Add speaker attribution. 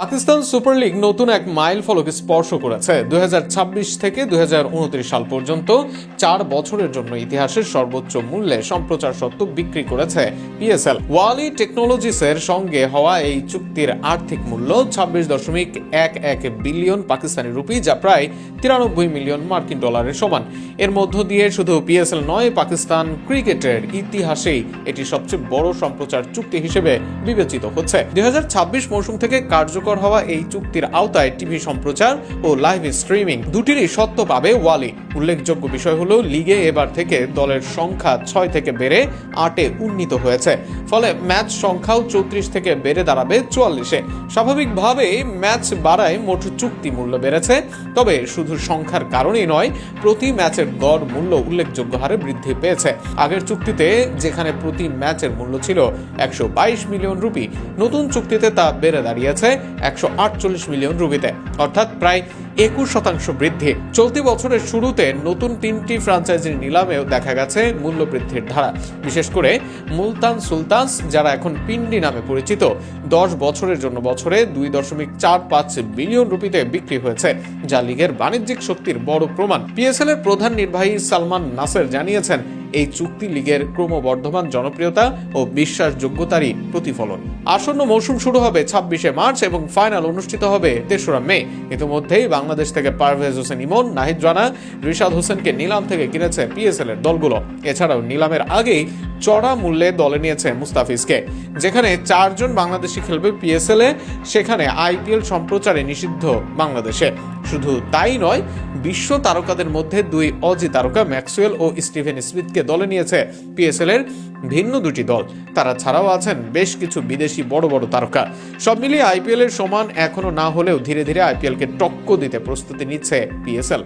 Speaker 1: Pakistan super league নতুন এক mile ফলক স্পর্শ করেছে। 2026 থেকে 2029 সাল পর্যন্ত 4 বছরের জন্য ইতিহাসের সর্বোচ্চ মূল্যে সম্প্রচার সত্ত্ব বিক্রি করেছে পিএসএল। ওয়ালি টেকনোলজিসের সঙ্গে হওয়া এই চুক্তির আর্থিক মূল্য 26.11 বিলিয়ন পাকিস্তানি রুপি, যা প্রায় 93 মিলিয়ন মার্কিন ডলারের সমান। এর মধ্য দিয়ে শুধু পিএসএল নয়, পাকিস্তান ক্রিকেটের ইতিহাসেই এটি সবচেয়ে বড় সম্প্রচার চুক্তি হিসেবে বিবেচিত হচ্ছে। 2026 মৌসুম থেকে কার্যকর হওয়া এই চুক্তির আওতায় টিভি সম্প্রচার ও লাইভ স্ট্রিমিং দুটিরই সত্ত্ব পাবে ওয়ালি। উল্লেখযোগ্য বিষয় হলো, লিগে এবার থেকে দলের সংখ্যা 6 থেকে বেড়ে 8-এ উন্নীত হয়েছে। ফলে ম্যাচ সংখ্যাও 34 থেকে বেড়ে দাঁড়াবে 44-এ। স্বাভাবিকভাবেই ম্যাচ বাড়ায় মোট চুক্তি মূল্য বেড়েছে। তবে শুধু সংখ্যার কারণেই নয়, প্রতি ম্যাচের গড় মূল্য উল্লেখযোগ্য হারে বৃদ্ধি পেয়েছে। আগের চুক্তিতে যেখানে প্রতি ম্যাচের মূল্য ছিল 122 মিলিয়ন রুপি, নতুন চুক্তিতে তা বেড়ে দাঁড়িয়েছে 148 মিলিয়ন রুপিতে, অর্থাৎ প্রায় 21% বৃদ্ধি। চলতি বছরের শুরুতে নতুন 3টি ফ্র্যাঞ্চাইজির নিলামেও দেখা গেছে মূল্য বৃদ্ধির ধারা। বিশেষ করে মুলতান সুলতানস, যারা এখন পিন্ডি নামে পরিচিত, 10 বছরের জন্য বছরে 2.45 বিলিয়ন রুপিতে বিক্রি হয়েছে, যা লিগের বাণিজ্যিক শক্তির বড় প্রমাণ। পিএসএল এর প্রধান নির্বাহী সালমান নাসের জানিয়েছেন, এই চুক্তি লিগের ক্রমবর্ধমান জনপ্রিয়তা ও বিশ্বাসযোগ্যতারই প্রতিফলন। আসন্ন মৌসুম শুরু হবে 26শে মার্চ এবং ফাইনাল অনুষ্ঠিত হবে 3রা মে। ইতিমধ্যেই বাংলাদেশ থেকে পারভেজ হোসেন ইমন, নাহিদ রানা, রিশাদ হোসেনকে নিলাম থেকে কিনেছে পিএসএল এর দলগুলো। এছাড়াও নিলামের আগেই চড়া মূল্যে দলে নিয়েছে মুস্তাফিজকে। যেখানে 4 জন বাংলাদেশি খেলবে পিএসএল এ, সেখানে আইপিএল সম্প্রচারে নিষিদ্ধ বাংলাদেশে। শুধু তাই নয়, বিশ্ব তারকাদের মধ্যে 2 অজি তারকা ম্যাক্সওয়েল ও স্টিভেন স্মিথকে দলে নিয়েছে পিএসএল এর ভিন্ন 2টি দল। তারা ছাড়াও আছেন বেশ কিছু বিদেশি বড় বড় তারকা। সব মিলিয়ে আইপিএল এর সমান এখনো না হলেও ধীরে ধীরে আইপিএল কে টক্কর দিতে প্রস্তুতি নিচ্ছে পিএসএল।